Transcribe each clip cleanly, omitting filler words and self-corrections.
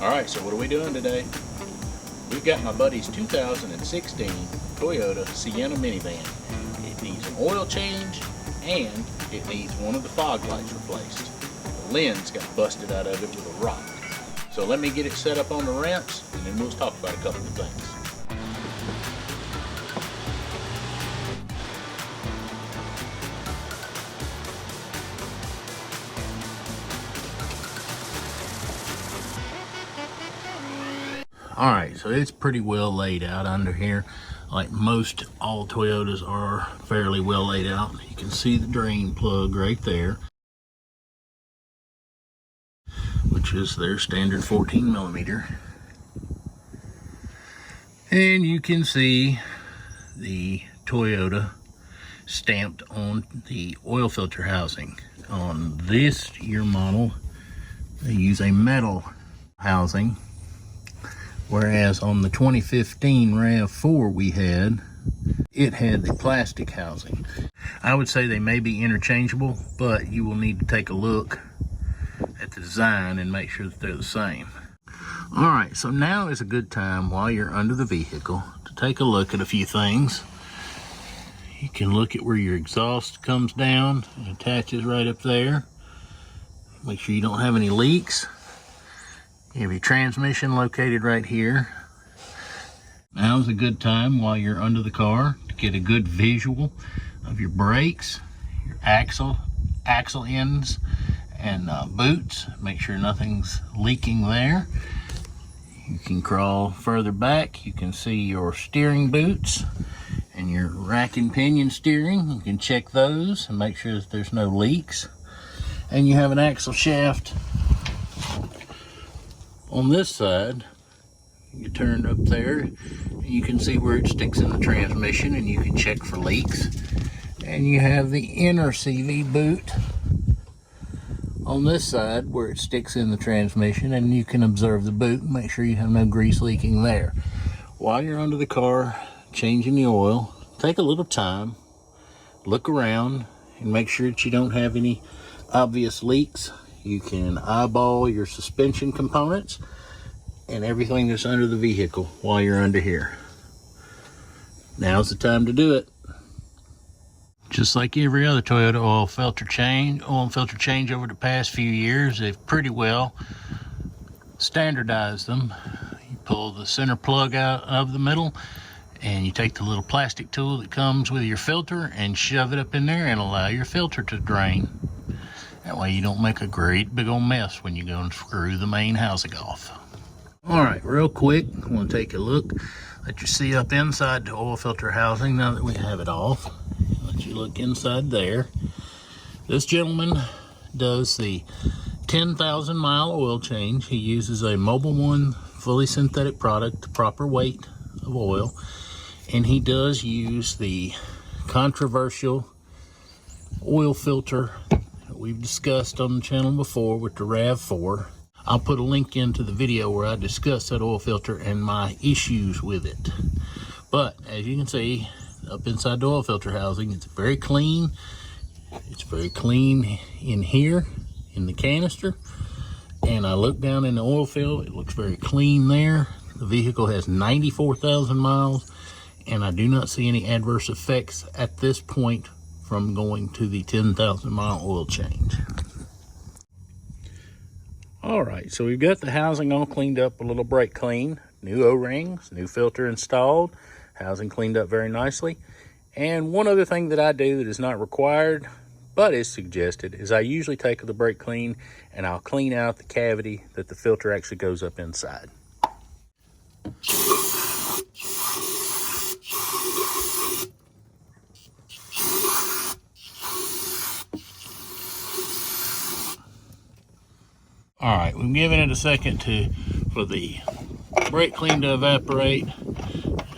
Alright, so what are we doing today? We've got my buddy's 2016 Toyota Sienna minivan. It needs an oil change and it needs one of the fog lights replaced. The lens got busted out of it with a rock. So let me get it set up on the ramps and then we'll talk about a couple of things. Alright, so it's pretty well laid out under here. Like most all Toyotas are fairly well laid out. You can see the drain plug right there, which is their standard 14 millimeter. And you can see the Toyota stamped on the oil filter housing. On this year model, they use a metal housing, whereas on the 2015 RAV4 we had, it had the plastic housing. I would say they may be interchangeable, but you will need to take a look at the design and make sure that they're the same. All right, so now is a good time while you're under the vehicle to take a look at a few things. You can look at where your exhaust comes down and attaches right up there. Make sure you don't have any leaks. You have your transmission located right here. Now's a good time while you're under the car to get a good visual of your brakes, your axle ends, and boots. Make sure nothing's leaking there. You can crawl further back. You can see your steering boots and your rack and pinion steering. You can check those and make sure that there's no leaks. And you have an axle shaft on this side. You turn up there and you can see where it sticks in the transmission and you can check for leaks. And you have the inner CV boot on this side where it sticks in the transmission, and you can observe the boot and make sure you have no grease leaking there. While you're under the car changing the oil, take a little time, look around and make sure that you don't have any obvious leaks. You can eyeball your suspension components and everything that's under the vehicle while you're under here. Now's the time to do it. Just like every other Toyota oil filter change over the past few years, they've pretty well standardized them. You pull the center plug out of the middle and you take the little plastic tool that comes with your filter and shove it up in there and allow your filter to drain. That way you don't make a great big old mess when you go and screw the main housing off. All right, real quick, I want to take a look. Let you see up inside the oil filter housing now that we have it off. Let you look inside there. This gentleman does the 10,000 mile oil change. He uses a Mobil 1 fully synthetic product, the proper weight of oil. And he does use the controversial oil filter that we've discussed on the channel before with the RAV4. I'll put a link into the video where I discuss that oil filter and my issues with it. But as you can see, up inside the oil filter housing, it's very clean. It's very clean in here, in the canister. And I look down in the oil fill, it looks very clean there. The vehicle has 94,000 miles, and I do not see any adverse effects at this point from going to the 10,000 mile oil change. All right, so we've got the housing all cleaned up, a little brake clean, new O-rings, new filter installed, housing cleaned up very nicely. And one other thing that I do that is not required, but is suggested, is I usually take the brake clean and I'll clean out the cavity that the filter actually goes up inside. All right, we've given it a second for the brake clean to evaporate.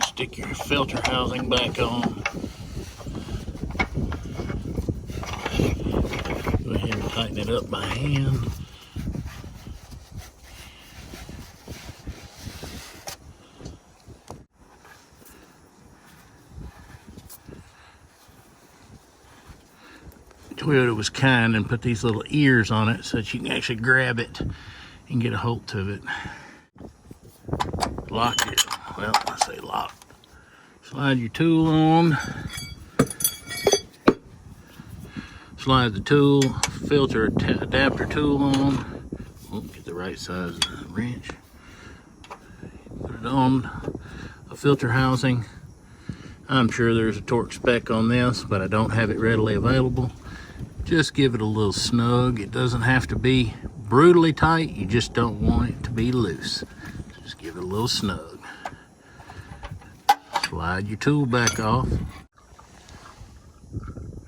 Stick your filter housing back on. Go ahead and tighten it up by hand. Toyota was kind and put these little ears on it so that you can actually grab it and get a hold of it. lock it. Well, I say lock. Slide your tool on. Slide the tool, filter adapter tool on. Get the right size wrench. Put it on a filter housing. I'm sure there's a torque spec on this, but I don't have it readily available. Just give it a little snug. It doesn't have to be brutally tight. You just don't want it to be loose. Just give it a little snug. Slide your tool back off.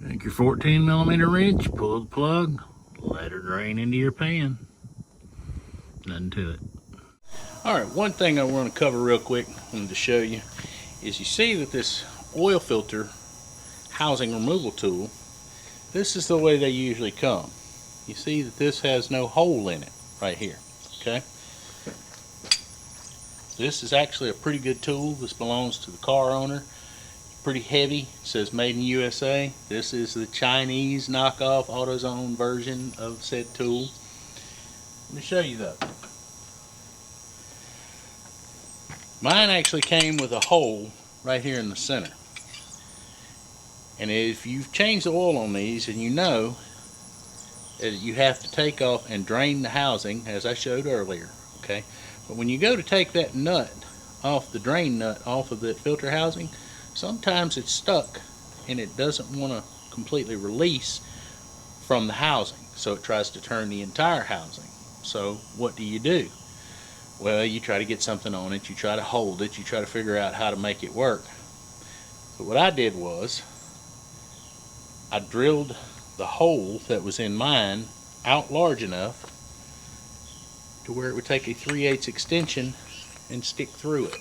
Take your 14mm wrench, pull the plug, let her drain into your pan. Nothing to it. All right, one thing I want to cover real quick, to show you, is you see that this oil filter housing removal tool, this is the way they usually come. You see that this has no hole in it right here, okay? This is actually a pretty good tool. This belongs to the car owner. Pretty heavy. It says made in USA. This is the Chinese knockoff AutoZone version of said tool. Let me show you though. Mine actually came with a hole right here in the center. And if you've changed the oil on these, and you know that you have to take off and drain the housing, as I showed earlier, okay? But when you go to take that nut off, the drain nut off of the filter housing, sometimes it's stuck and it doesn't want to completely release from the housing, so it tries to turn the entire housing. So what do? Well, you try to get something on it, you try to hold it, you try to figure out how to make it work. So what I did was I drilled the hole that was in mine out large enough to where it would take a 3/8 extension and stick through it.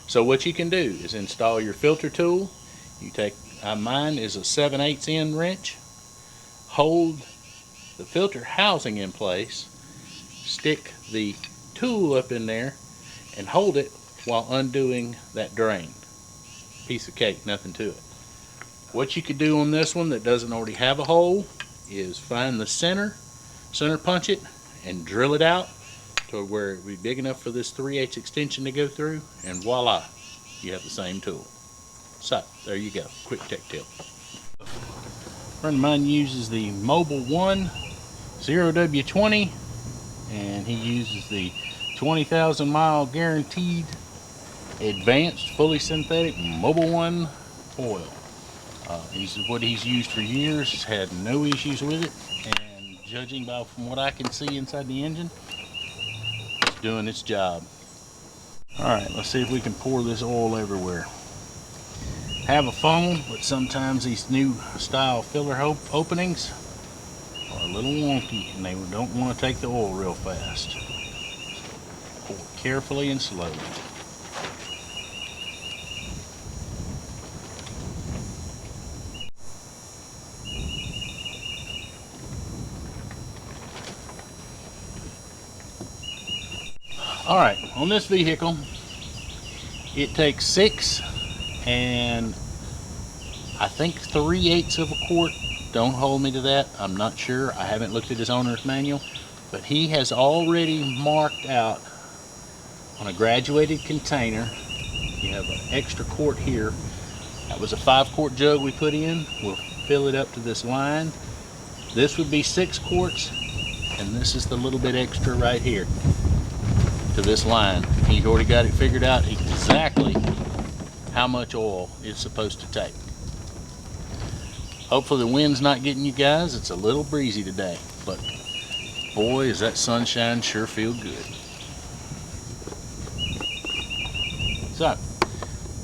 So what you can do is install your filter tool. You take, mine is a 7/8 end wrench. Hold the filter housing in place. Stick the tool up in there and hold it while undoing that drain. Piece of cake, nothing to it. What you could do on this one that doesn't already have a hole is find the center punch it, and drill it out to where it would be big enough for this 3/8 extension to go through, and voila, you have the same tool. So there you go, quick tech tip. A friend of mine uses the Mobil 1 0W20, and he uses the 20,000 mile guaranteed advanced fully synthetic Mobil 1 oil. What he's used for years, has had no issues with it, and judging by from what I can see inside the engine, it's doing its job. Alright, let's see if we can pour this oil everywhere. Have a phone, but sometimes these new style filler openings are a little wonky and they don't want to take the oil real fast. Pour carefully and slowly. Alright, on this vehicle, it takes 6 and I think 3/8 of a quart. Don't hold me to that, I'm not sure. I haven't looked at his owner's manual, but he has already marked out on a graduated container. You have an extra quart here. That was a 5-quart jug we put in. We'll fill it up to this line. This would be 6 quarts, and this is the little bit extra right here to this line. He's already got it figured out exactly how much oil it's supposed to take. Hopefully the wind's not getting you guys. It's a little breezy today, but boy, is that sunshine sure feel good. So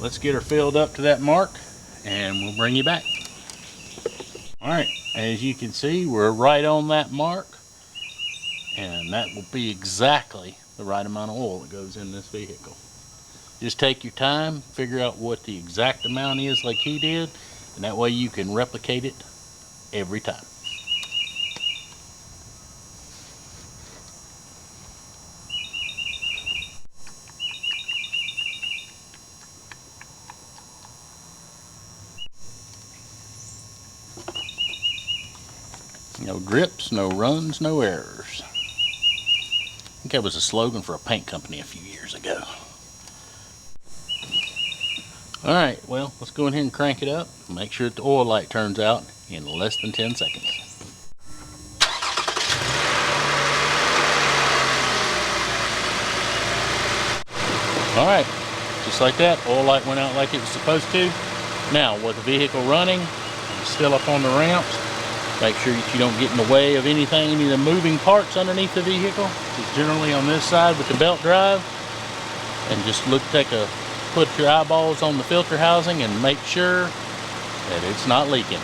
let's get her filled up to that mark and we'll bring you back. All right, as you can see, we're right on that mark, and that will be exactly the right amount of oil that goes in this vehicle. Just take your time, figure out what the exact amount is like he did, and that way you can replicate it every time. No drips, no runs, no errors. I think that was a slogan for a paint company a few years ago. Alright, well, let's go ahead and crank it up. Make sure that the oil light turns out in less than 10 seconds. Alright, just like that, oil light went out like it was supposed to. Now, with the vehicle running, still up on the ramps, make sure that you don't get in the way of anything, any of the moving parts underneath the vehicle. Just generally on this side with the belt drive. And just put your eyeballs on the filter housing and make sure that it's not leaking.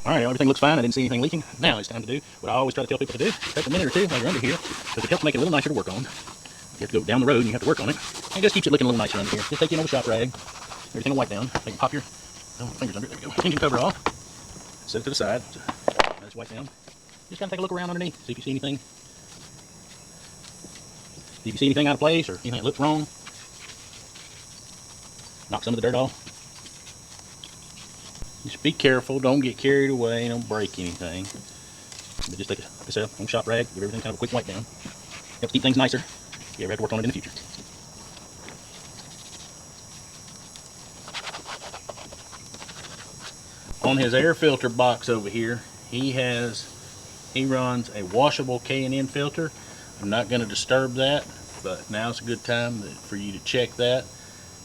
Alright, everything looks fine. I didn't see anything leaking. Now it's time to do what I always try to tell people to do. Take a minute or two while you're under here, because it helps make it a little nicer to work on. You have to go down the road and you have to work on it. And just keeps it looking a little nicer under here. Just take your old shop rag. Everything will wipe down. You can pop your fingers under it. There you go. Engine cover off. Set it to the side. Let's wipe down. Just kind of take a look around underneath. See if you see anything. If you see anything out of place or anything that looks wrong. Knock some of the dirt off. Just be careful. Don't get carried away. Don't break anything. But just take a shop rag. Give everything kind of a quick wipe down. Helps keep things nicer if you ever have to work on it in the future. On his air filter box over here, he runs a washable K&N filter. I'm not going to disturb that, but now's a good time for you to check that.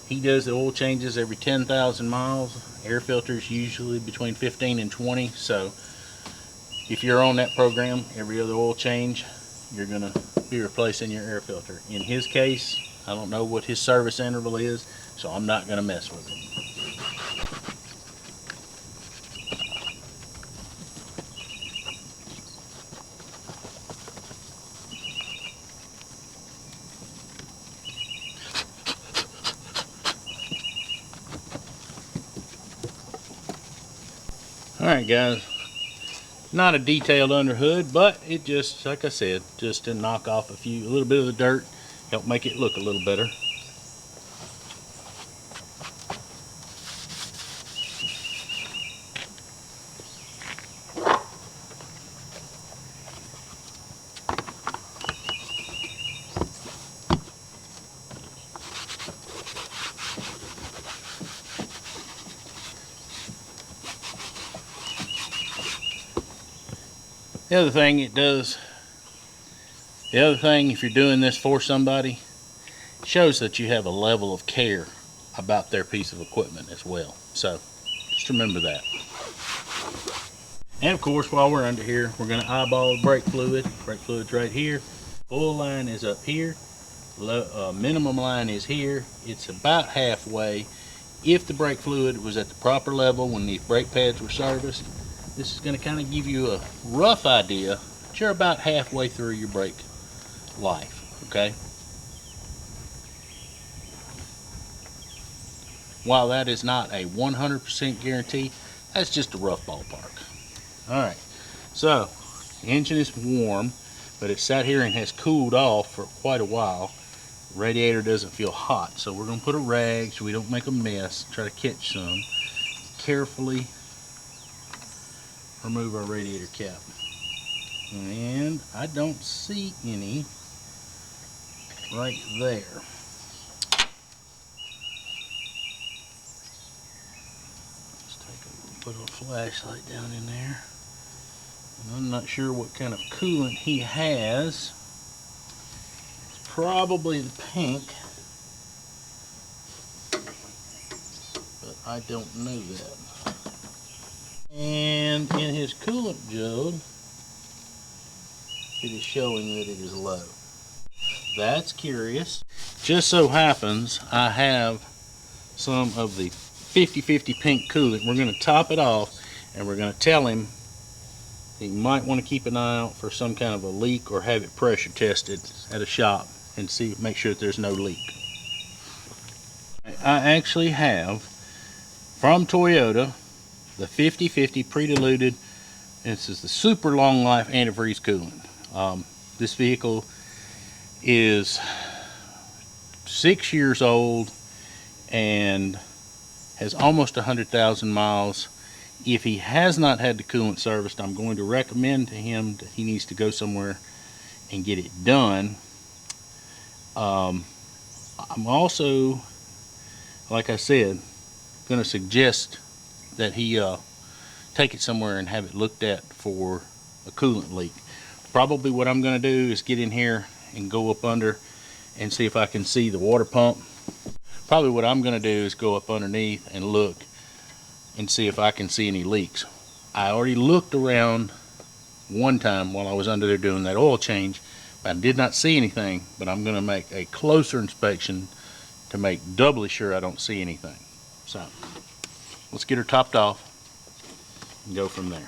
He does the oil changes every 10,000 miles. Air filters usually between 15 and 20. So if you're on that program, every other oil change, you're going to be replacing your air filter. In his case, I don't know what his service interval is, so I'm not going to mess with it. Alright guys, not a detailed under hood, but it just, like I said, just to knock off a little bit of the dirt, help make it look a little better. The other thing if you're doing this for somebody, it shows that you have a level of care about their piece of equipment as well. So just remember that. And of course, while we're under here, we're going to eyeball brake fluid. Brake fluid's right here. Oil line is up here. Minimum line is here. It's about halfway. If the brake fluid was at the proper level when these brake pads were serviced, this is going to kind of give you a rough idea that you're about halfway through your brake life, okay? While that is not a 100% guarantee, that's just a rough ballpark. Alright, so the engine is warm, but it's sat here and has cooled off for quite a while. The radiator doesn't feel hot, so we're going to put a rag so we don't make a mess, try to catch some. Carefully remove our radiator cap. And I don't see any right there. Put a flashlight down in there. And I'm not sure what kind of coolant he has. It's probably the pink, but I don't know that. And in his coolant jug, it is showing that it is low. That's curious. Just so happens I have some of the 50-50 pink coolant. We're going to top it off and we're going to tell him he might want to keep an eye out for some kind of a leak or have it pressure tested at a shop and make sure that there's no leak. I actually have from Toyota the 50-50 pre-diluted. This is the super long life antifreeze coolant. This vehicle is 6 years old and has almost 100,000 miles. If he has not had the coolant serviced, I'm going to recommend to him that he needs to go somewhere and get it done. I'm also, like I said, going to suggest that he take it somewhere and have it looked at for a coolant leak. Probably what I'm going to do is get in here and go up under and see if I can see the water pump. Probably what I'm going to do is go up underneath and look and see if I can see any leaks. I already looked around one time while I was under there doing that oil change, but I did not see anything. But I'm going to make a closer inspection to make doubly sure I don't see anything. So let's get her topped off and go from there.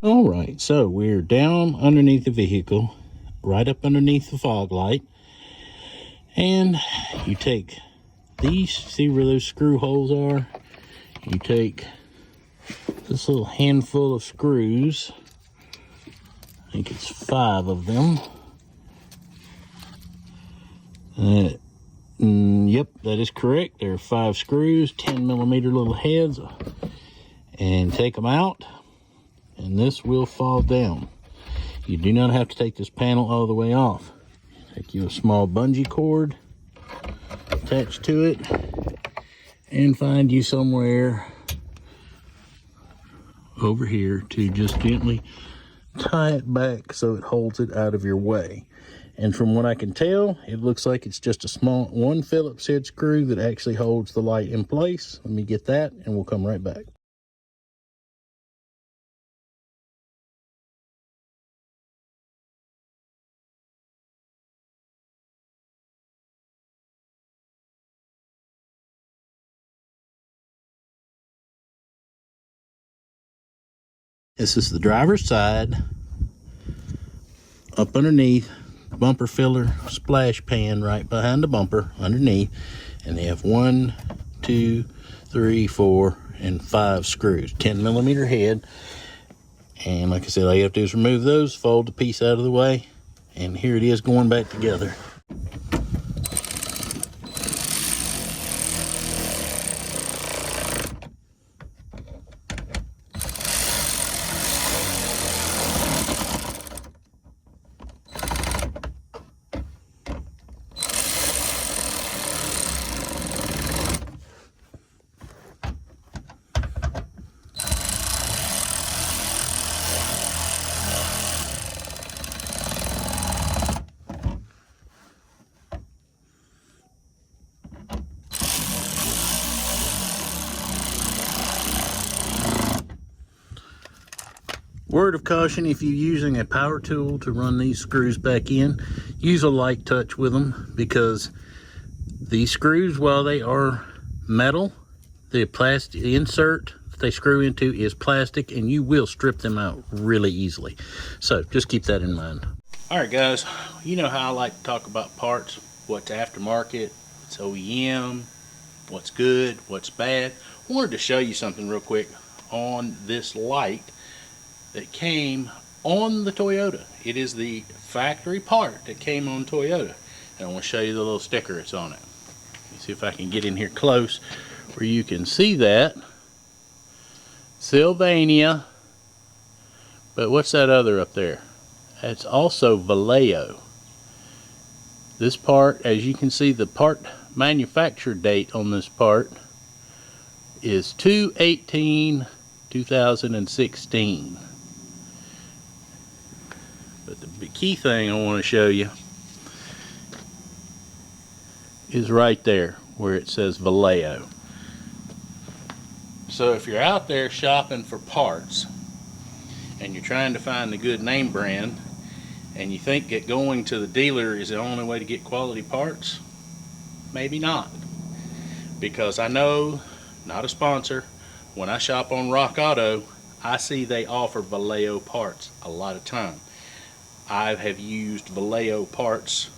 Alright, so we're down underneath the vehicle, right up underneath the fog light, and you take these, see where those screw holes are? You take this little handful of screws, I think it's 5 of them. Yep, that is correct. There are 5 screws, 10mm little heads, and take them out. And this will fall down. You do not have to take this panel all the way off. Take you a small bungee cord, attach to it, and find you somewhere over here to just gently tie it back so it holds it out of your way. And from what I can tell, it looks like it's just a small 1 Phillips head screw that actually holds the light in place. Let me get that and we'll come right back. This is the driver's side. Up underneath, bumper filler splash pan right behind the bumper underneath. And they have 1, 2, 3, 4, and 5 screws. 10mm head. And like I said, all you have to do is remove those, fold the piece out of the way, and here it is going back together. Word of caution, if you're using a power tool to run these screws back in, use a light touch with them, because these screws, while they are metal, the plastic insert that they screw into is plastic, and you will strip them out really easily. So just keep that in mind. Alright guys, you know how I like to talk about parts, what's aftermarket, what's OEM, what's good, what's bad. I wanted to show you something real quick on this light that came on the Toyota. It is the factory part that came on Toyota. And I want to show you the little sticker that's on it. Let's see if I can get in here close where you can see that. Sylvania. But what's that other up there? That's also Vallejo. This part, as you can see, the part manufacture date on this part is 2/18/2016. But the key thing I want to show you is right there where it says Vallejo. So if you're out there shopping for parts and you're trying to find a good name brand and you think that going to the dealer is the only way to get quality parts, maybe not. Because I know, not a sponsor, when I shop on Rock Auto, I see they offer Vallejo parts a lot of time. I have used Vallejo parts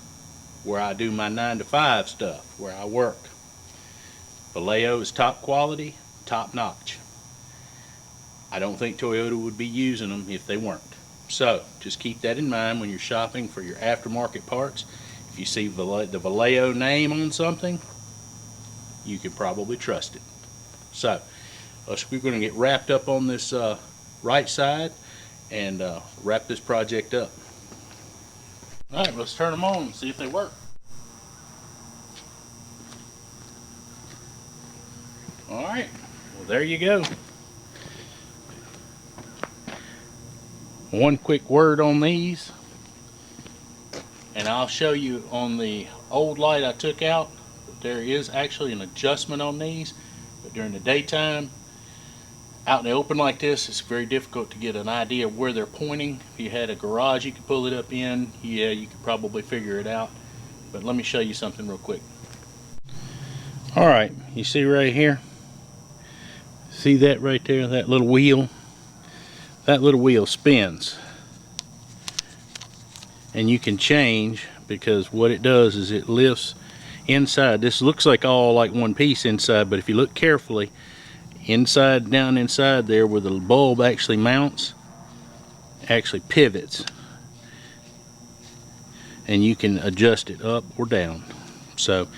where I do my 9 to 5 stuff, where I work. Vallejo is top quality, top notch. I don't think Toyota would be using them if they weren't. So just keep that in mind when you're shopping for your aftermarket parts. If you see the Vallejo name on something, you can probably trust it. So we're going to get wrapped up on this right side and wrap this project up. Alright, let's turn them on and see if they work. Alright, well there you go. One quick word on these, and I'll show you on the old light I took out, but there is actually an adjustment on these. But during the daytime, out in the open like this, it's very difficult to get an idea of where they're pointing. If you had a garage you could pull it up in, yeah, you could probably figure it out. But let me show you something real quick. Alright, you see right here? See that right there, that little wheel? That little wheel spins. And you can change, because what it does is it lifts inside. This looks like all like one piece inside, but if you look carefully, inside, down inside there where the bulb actually mounts, actually pivots. And you can adjust it up or down. So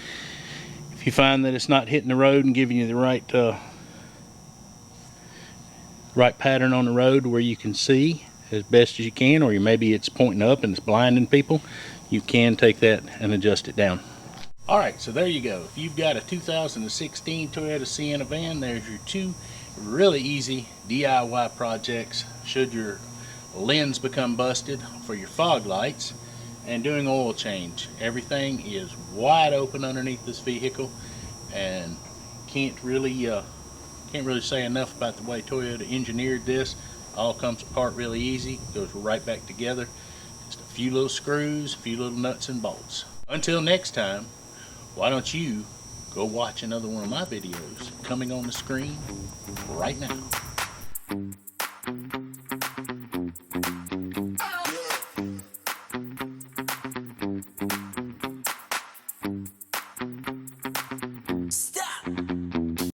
if you find that it's not hitting the road and giving you the right pattern on the road where you can see as best as you can, or maybe it's pointing up and it's blinding people, you can take that and adjust it down. Alright, so there you go. If you've got a 2016 Toyota Sienna van, there's your two really easy DIY projects should your lens become busted for your fog lights and doing oil change. Everything is wide open underneath this vehicle, and can't really say enough about the way Toyota engineered this. All comes apart really easy, goes right back together. Just a few little screws, a few little nuts and bolts. Until next time, why don't you go watch another one of my videos coming on the screen right now.